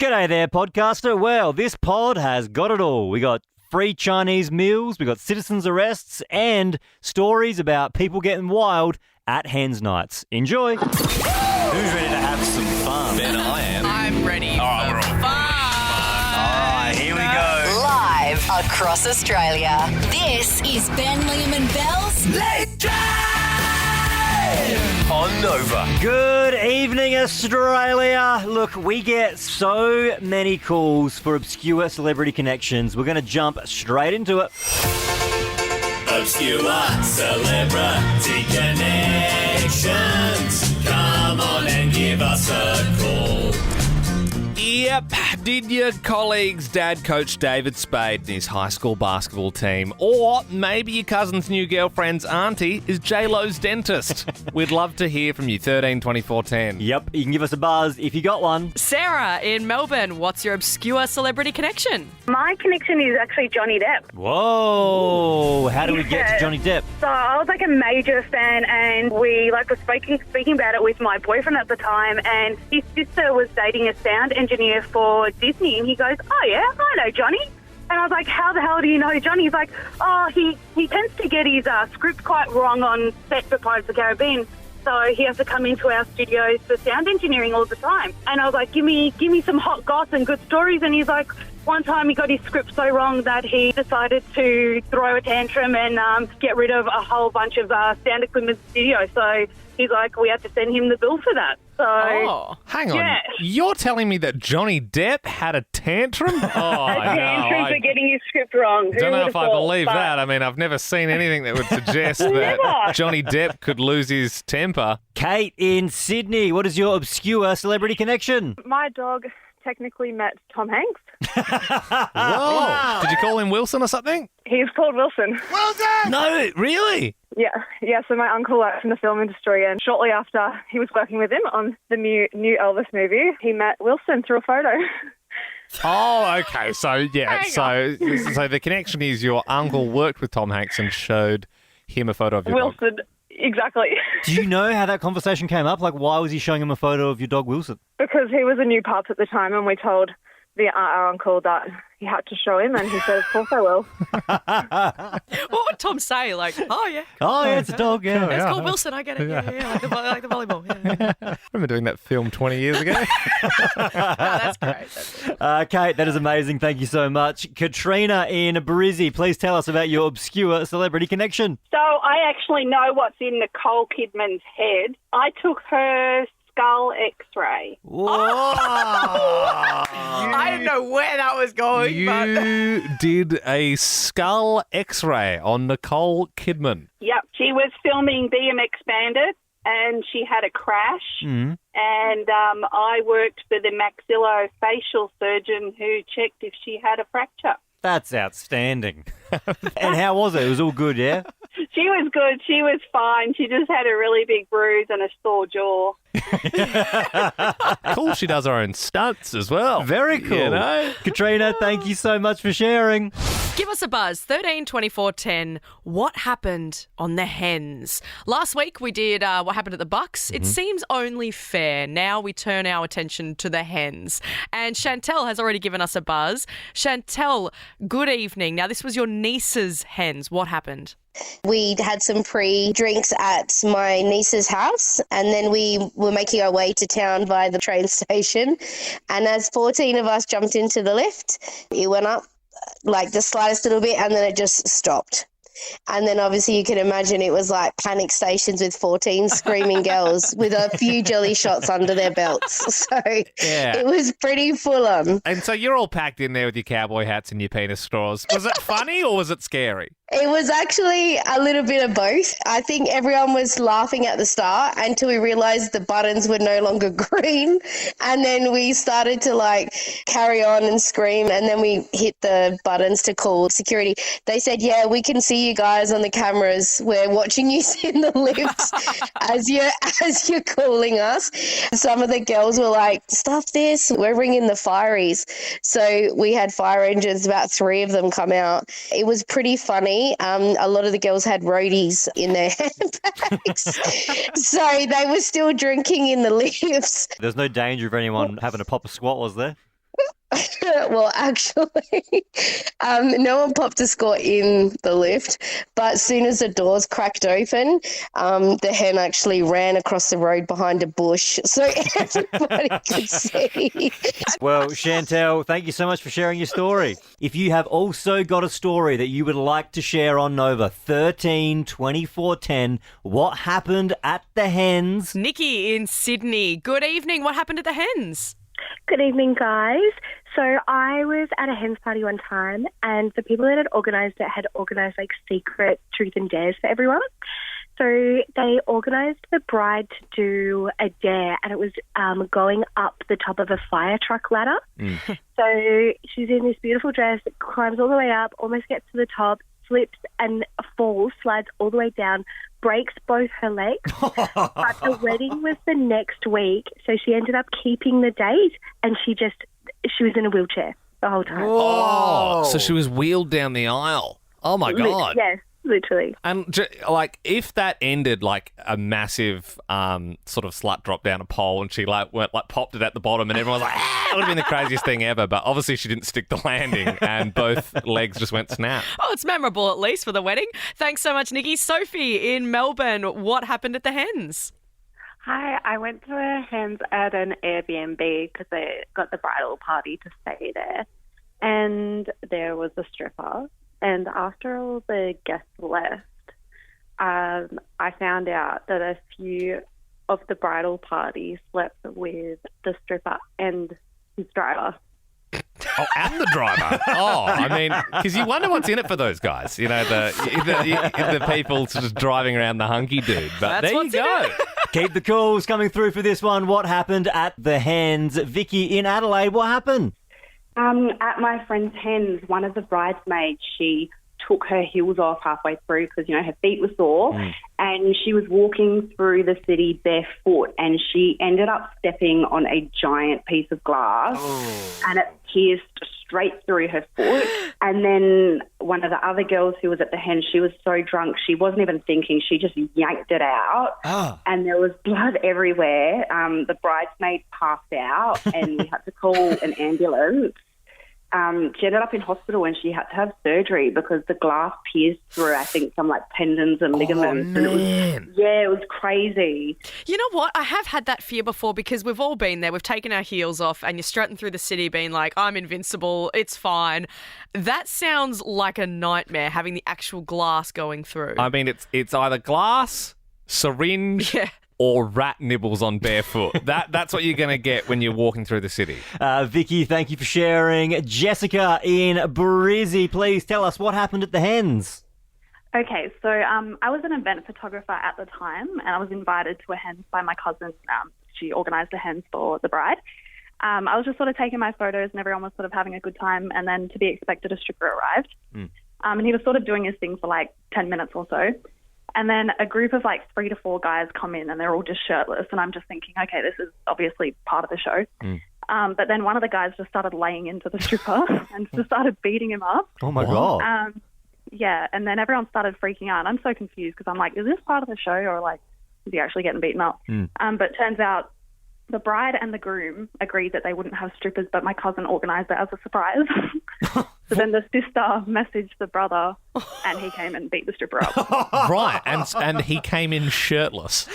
G'day there, podcaster. Well, this pod has got it all. We got free Chinese meals, we got citizens' arrests, and stories about people getting wild at hens nights. Enjoy. Who's ready to have some fun? Ben, I am. I'm ready for fun. All right, here we go. Live across Australia. This is Ben, Liam and Belle's Late Drive on Nova. Good evening, Australia. Look, we get so many calls for obscure celebrity connections. We're going to jump straight into it. Obscure celebrity connections. Come on and give us a call. Yep. Did your colleague's dad coach David Spade in his high school basketball team? Or maybe your cousin's new girlfriend's auntie is J-Lo's dentist? We'd love to hear from you. 13 24 10. Yep, you can give us a buzz if you got one. Sarah in Melbourne, what's your obscure celebrity connection? My connection is actually Johnny Depp. Whoa, how do we get to Johnny Depp? So I was like a major fan, and we were speaking about it with my boyfriend at the time, and his sister was dating a sound engineer for Disney, and he goes, "Oh yeah, I know Johnny." And I was like, "How the hell do you know Johnny?" He's like, "Oh, he tends to get his script quite wrong on set for Pirates of the Caribbean. So he has to come into our studios for sound engineering all the time." And I was like, give me some hot goss and good stories. And he's like, one time he got his script so wrong that he decided to throw a tantrum and get rid of a whole bunch of sound equipment in the studio. So he's like, we had to send him the bill for that. So, Hang on. Yeah. You're telling me that Johnny Depp had a tantrum? Oh, a tantrum for getting his script wrong. Don't know if I believe that. I mean, I've never seen anything that would suggest that Johnny Depp could lose his temper. Kate in Sydney, what is your obscure celebrity connection? My dog technically met Tom Hanks. Whoa. Did you call him Wilson or something? He's called Wilson. No, really? Yeah. So my uncle works in the film industry, and shortly after he was working with him on the new Elvis movie, he met Wilson through a photo. Oh, okay. So, yeah. So the connection is your uncle worked with Tom Hanks and showed him a photo of your dog. Wilson, exactly. Do you know how that conversation came up? Like, why was he showing him a photo of your dog Wilson? Because he was a new pup at the time, and we told our uncle that he had to show him, and he said, "Of course I will." What would Tom say? Like, oh, yeah. Oh, yeah, it's a dog, yeah. It's called Wilson, I get it. Yeah. Like the volleyball. Yeah. I remember doing that film 20 years ago. That's great. Kate, that is amazing. Thank you so much. Katrina in Brizzy, please tell us about your obscure celebrity connection. So I actually know what's in Nicole Kidman's head. I took her skull x-ray. Whoa! I didn't know where that was going. You did a skull x-ray on Nicole Kidman. Yep. She was filming BMX Bandit, and she had a crash. Mm-hmm. And I worked for the maxillofacial surgeon who checked if she had a fracture. That's outstanding. And how was it? It was all good, yeah? She was good. She was fine. She just had a really big bruise and a sore jaw. Cool, she does her own stunts as well. Very cool. You know? Katrina, thank you so much for sharing. Give us a buzz, 13 24 10. What happened on the hens? Last week we did what happened at the Bucks. It seems only fair. Now we turn our attention to the hens. And Chantel has already given us a buzz. Chantel, good evening. Now this was your niece's hens. What happened? We had some pre-drinks at my niece's house, and then we were making our way to town via the train station. And as 14 of us jumped into the lift, it went up like the slightest little bit, and then it just stopped. And then obviously you can imagine it was like panic stations with 14 screaming girls with a few jelly shots under their belts. So It was pretty full on. And so you're all packed in there with your cowboy hats and your penis straws. Was it funny or was it scary? It was actually a little bit of both. I think everyone was laughing at the start until we realised the buttons were no longer green. And then we started to like carry on and scream. And then we hit the buttons to call security. They said, "Yeah, we can see you guys on the cameras. We're watching you in the lift as you're calling us." Some of the girls were like, "Stuff this, we're ringing the fireys." So we had fire engines, about 3 of them come out. It was pretty funny. A lot of the girls had roadies in their handbags. So they were still drinking in the lifts. There's no danger of anyone having a pop a squat, was there? Well, actually, no one popped a score in the lift, but as soon as the doors cracked open, the hen actually ran across the road behind a bush so everybody could see. Well, Chantel, thank you so much for sharing your story. If you have also got a story that you would like to share on Nova, 13 24 10, what happened at the hens? Nikki in Sydney. Good evening. What happened at the hens? Good evening, guys. So I was at a hens party one time, and the people that had organised it had organised like secret truth and dares for everyone. So they organised the bride to do a dare, and it was going up the top of a fire truck ladder. So she's in this beautiful dress, climbs all the way up, almost gets to the top, slips and falls, slides all the way down, breaks both her legs. But the wedding was the next week, so she ended up keeping the date, and she was in a wheelchair the whole time. Oh, so she was wheeled down the aisle. Oh, my God. Yes, literally. And, like, if that ended like a massive sort of slut drop down a pole and she, like, popped it at the bottom and everyone was like, it would have been the craziest thing ever. But obviously she didn't stick the landing and both legs just went snap. Oh, it's memorable at least for the wedding. Thanks so much, Nikki. Sophie in Melbourne. What happened at the hens? Hi, I went to a hens at an Airbnb because they got the bridal party to stay there. And there was a stripper. And after all the guests left, I found out that a few of the bridal party slept with the stripper and his driver. Oh, and the driver. Oh, I mean, because you wonder what's in it for those guys. You know, the people just driving around the hunky dude. But That's there you go. Keep the calls coming through for this one. What happened at the hens? Vicky in Adelaide, what happened? At my friend's hens, one of the bridesmaids, she took her heels off halfway through because, her feet were sore, and she was walking through the city barefoot, and she ended up stepping on a giant piece of glass, and it pierced straight through her foot. And then one of the other girls who was at the hen, she was so drunk, she wasn't even thinking, she just yanked it out, and there was blood everywhere. The bridesmaid passed out, and we had to call an ambulance. She ended up in hospital and she had to have surgery because the glass pierced through, I think, some tendons and ligaments. Oh, and it was crazy. You know what? I have had that fear before because we've all been there. We've taken our heels off and you're strutting through the city being like, I'm invincible, it's fine. That sounds like a nightmare, having the actual glass going through. I mean, it's either glass, syringe, or rat nibbles on barefoot. That's what you're going to get when you're walking through the city. Vicky, thank you for sharing. Jessica in Brizzy, please tell us what happened at the hens. Okay, so I was an event photographer at the time, and I was invited to a hens by my cousin. She organised the hens for the bride. I was just sort of taking my photos, and everyone was sort of having a good time, and then to be expected, a stripper arrived. And he was sort of doing his thing for 10 minutes or so. And then a group of 3 to 4 guys come in and they're all just shirtless. And I'm just thinking, okay, this is obviously part of the show. But then one of the guys just started laying into the stripper and just started beating him up. Oh, my God. Yeah, and then everyone started freaking out. And I'm so confused because I'm like, is this part of the show or is he actually getting beaten up? But turns out the bride and the groom agreed that they wouldn't have strippers, but my cousin organised it as a surprise. So then the sister messaged the brother and he came and beat the stripper up. Right, and he came in shirtless.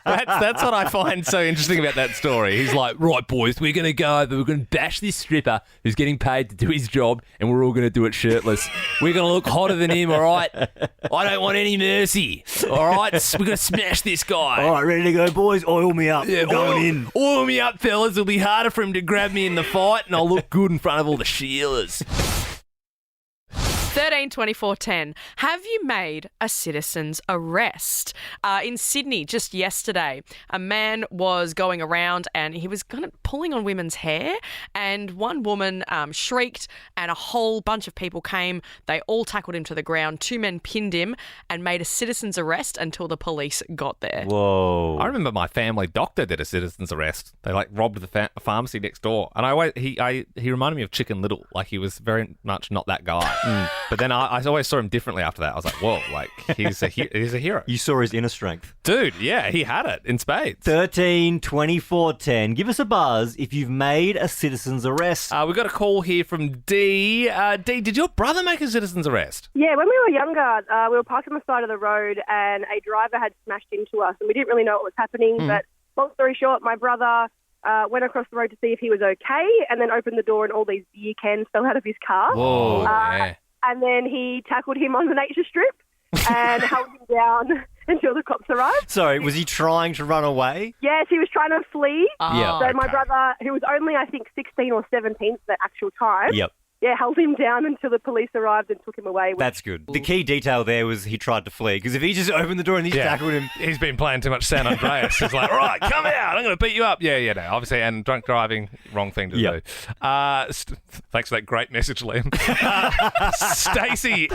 That's what I find so interesting about that story. He's like, right, boys, we're going to go over, we're going to bash this stripper who's getting paid to do his job, and we're all going to do it shirtless. We're going to look hotter than him, all right? I don't want any mercy, all right? We're going to smash this guy. All right, ready to go, boys? Oil me up. Yeah, going in. Oil me up, fellas. It'll be harder for him to grab me in the fight, and I'll look good in front of all the Sheilas. 13 24 10. Have you made a citizen's arrest? In Sydney, just yesterday, a man was going around and he was pulling on women's hair, and one woman shrieked and a whole bunch of people came. They all tackled him to the ground. 2 men pinned him and made a citizen's arrest until the police got there. Whoa. I remember my family doctor did a citizen's arrest. They robbed the pharmacy next door, and he reminded me of Chicken Little. He was very much not that guy. But then I always saw him differently after that. I was like, whoa, like he's a hero. You saw his inner strength. Dude, yeah, he had it in spades. 13 24 10. Give us a buzz if you've made a citizen's arrest. We've got a call here from D. D, did your brother make a citizen's arrest? Yeah, when we were younger, we were parked on the side of the road and a driver had smashed into us and we didn't really know what was happening. But long story short, my brother went across the road to see if he was okay and then opened the door and all these beer cans fell out of his car. Whoa, yeah. And then he tackled him on the nature strip and held him down until the cops arrived. Sorry, was he trying to run away? Yes, he was trying to flee. Yeah. So my brother, who was only, I think, 16 or 17 at the actual time, Yep. yeah, held him down until the police arrived and took him away. That's good. The key detail there was he tried to flee, because if he just opened the door and he tackled him... He's been playing too much San Andreas. He's like, all right, come out, I'm going to beat you up. Yeah, no, obviously, and drunk driving, wrong thing to do. Thanks for that great message, Liam. Stacey,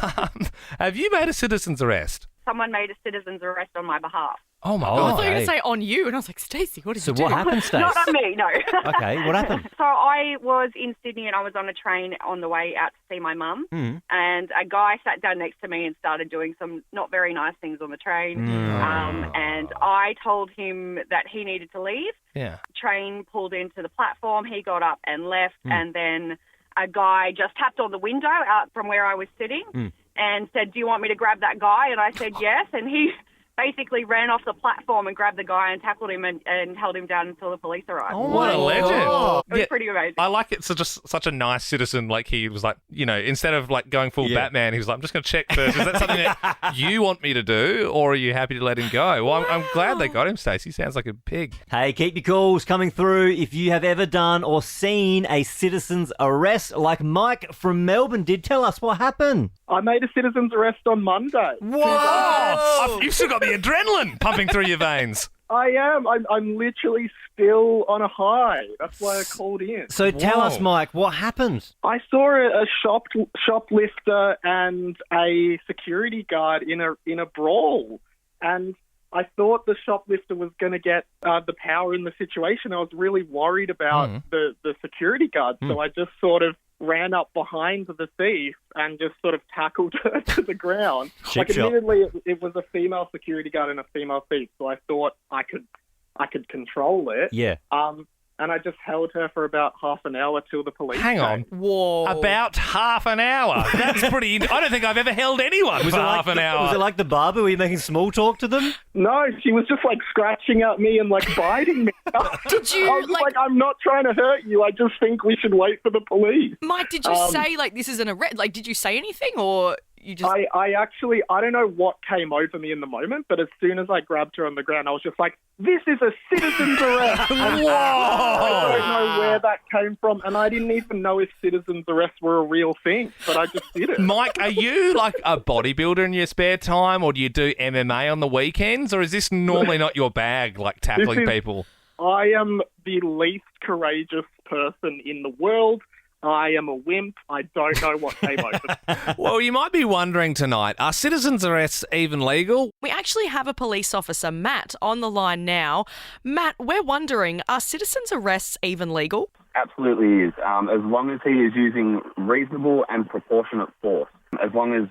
have you made a citizen's arrest? Someone made a citizen's arrest on my behalf. Oh, my I God. thought you were going to say on you, and I was like, Stacey, what did you do? So what happened, Stacey? Not on me, no. Okay, what happened? So I was in Sydney and I was on a train on the way out to see my mum, and a guy sat down next to me and started doing some not very nice things on the train. And I told him that he needed to leave. Yeah. Train pulled into the platform, he got up and left, and then a guy just tapped on the window out from where I was sitting and said, do you want me to grab that guy? And I said yes, and he basically ran off the platform and grabbed the guy and tackled him and held him down until the police arrived. Oh, what a legend. It was pretty amazing. I like it. Such a nice citizen. Like, he was like, you know, instead of like going full Batman, he was like, I'm just going to check first. Is that something that you want me to do, or are you happy to let him go? Well, I'm glad they got him, Stacey. Sounds like a pig. Hey, keep your calls coming through if you have ever done or seen a citizen's arrest like Mike from Melbourne did. Tell us what happened. I made a citizen's arrest on Monday. Whoa! You've still got the adrenaline pumping through your veins. I am. I'm literally still on a high. That's why I called in. So tell us, Mike, what happened? I saw a shoplifter and a security guard in a brawl, and I thought the shoplifter was going to get the power in the situation. I was really worried about the security guard, so I just sort of ran up behind the thief and just sort of tackled her to the ground. Admittedly, it was a female security guard and a female thief, so I thought I could control it. Yeah. And I just held her for about half an hour till the police Hang on. came. Whoa. About half an hour. That's pretty... I don't think I've ever held anyone for half an hour. Was it like the barber? Were you making small talk to them? No, she was just like scratching at me and like biting me. Did you, I was like, I'm not trying to hurt you. I just think we should wait for the police. Mike, did you say, like, this is an arrest? Like, did you say anything, or you just... I actually, I don't know what came over me in the moment, but as soon as I grabbed her on the ground, I was just like, this is a citizen's arrest. Whoa! I don't know where that came from, and I didn't even know if citizen's arrests were a real thing, but I just did it. Mike, are you like a bodybuilder in your spare time, or do you do MMA on the weekends, or is this normally not your bag, like tackling people? I am the least courageous person in the world. I am a wimp. I don't know what came over. Well, you might be wondering tonight, are citizen's arrests even legal? We actually have a police officer, Matt, on the line now. Matt, we're wondering, are citizen's arrests even legal? Absolutely is, as long as he is using reasonable and proportionate force. As long as,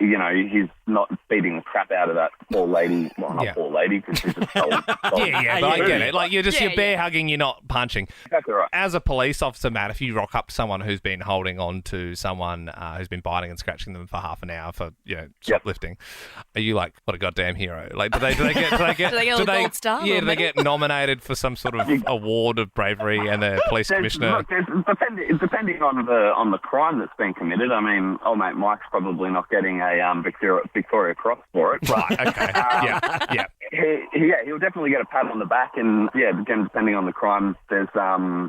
you know, he's not beating the crap out of that poor lady. Well, not poor lady, because she's just told. Yeah, but I get it. Like, you're bear hugging, you're not punching. Exactly right. As a police officer, Matt, if you rock up to someone who's been holding on to someone who's been biting and scratching them for half an hour for, you know, shoplifting, are you like, what a goddamn hero? Like, do they get a gold star? Yeah, do they get nominated for some sort of award of bravery and the police commissioner? Look, depending on the crime that's been committed. I mean, old mate Mike's probably not getting a Victoria Cross for it. Right. Okay. Yeah. He'll definitely get a pat on the back, and again, depending on the crime, there's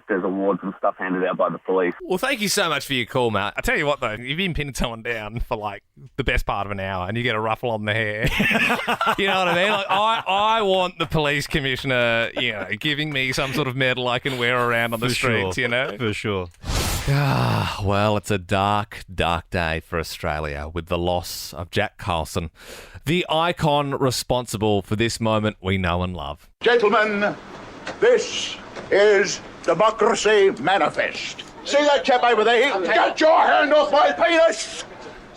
awards and stuff handed out by the police. Well, thank you so much for your call, Matt. I tell you what, though, you've been pinning someone down for like the best part of an hour, and you get a ruffle on the hair. You know what I mean? Like, I want the police commissioner, you know, giving me some sort of medal I can wear around on the streets. You know, for sure. Well, it's a dark, dark day for Australia with the loss of Jack Carlson, the icon responsible for this moment we know and love. Gentlemen, this is Democracy Manifest. See that chap over there? Get your hand off my penis!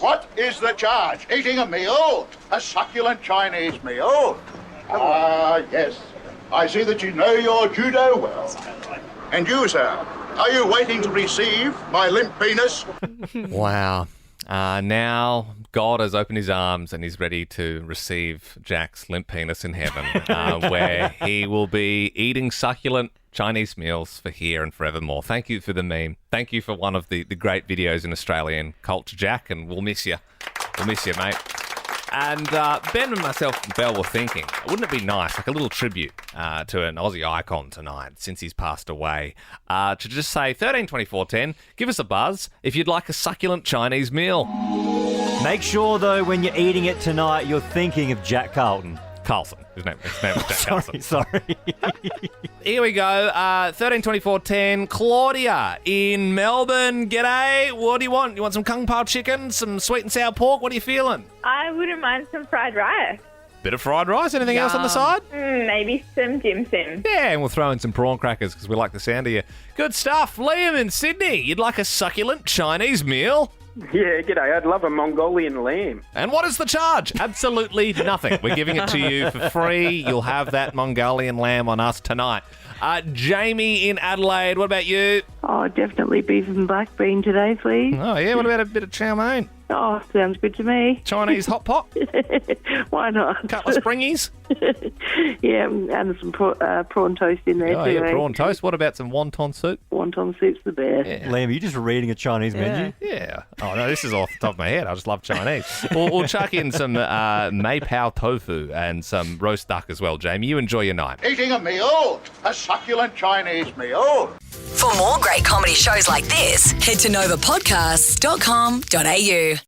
What is the charge? Eating a meal? A succulent Chinese meal? Ah, yes. I see that you know your judo well. And you, sir, are you waiting to receive my limp penis? Wow. Now God has opened his arms and he's ready to receive Jack's limp penis in heaven, where he will be eating succulent Chinese meals for here and forevermore. Thank you for the meme. Thank you for one of the great videos in Australian culture, Jack, and we'll miss you. We'll miss you, mate. And Ben and myself and Belle were thinking, wouldn't it be nice, like a little tribute to an Aussie icon tonight since he's passed away, to just say 13 24 10, give us a buzz if you'd like a succulent Chinese meal. Make sure, though, when you're eating it tonight, you're thinking of Jack Carlton. Carlson. His name was Jack Carlson. Sorry. Here we go. 13 24 10. Claudia in Melbourne. G'day. What do you want? You want some kung pao chicken? Some sweet and sour pork? What are you feeling? I wouldn't mind some fried rice. Bit of fried rice. Anything else on the side? Maybe some dim sum. Yeah, and we'll throw in some prawn crackers because we like the sound of you. Good stuff. Liam in Sydney. You'd like a succulent Chinese meal? Yeah, g'day. I'd love a Mongolian lamb. And what is the charge? Absolutely nothing. We're giving it to you for free. You'll have that Mongolian lamb on us tonight. Jamie in Adelaide, what about you? Oh, definitely beef and black bean today, please. Oh, yeah. What about a bit of chow mein? Oh, sounds good to me. Chinese hot pot? Why not? Couple of springies? Yeah, and some prawn toast in there Oh, too. yeah, prawn toast. What about some wonton soup? Wonton soup's the best. Yeah. Liam, are you just reading a Chinese menu? Yeah. Oh, no, this is off the top of my head. I just love Chinese. We'll chuck in some Mei Pao tofu and some roast duck as well, Jamie. You enjoy your night. Eating a meal? A succulent Chinese meal? For more great comedy shows like this, head to novapodcasts.com.au.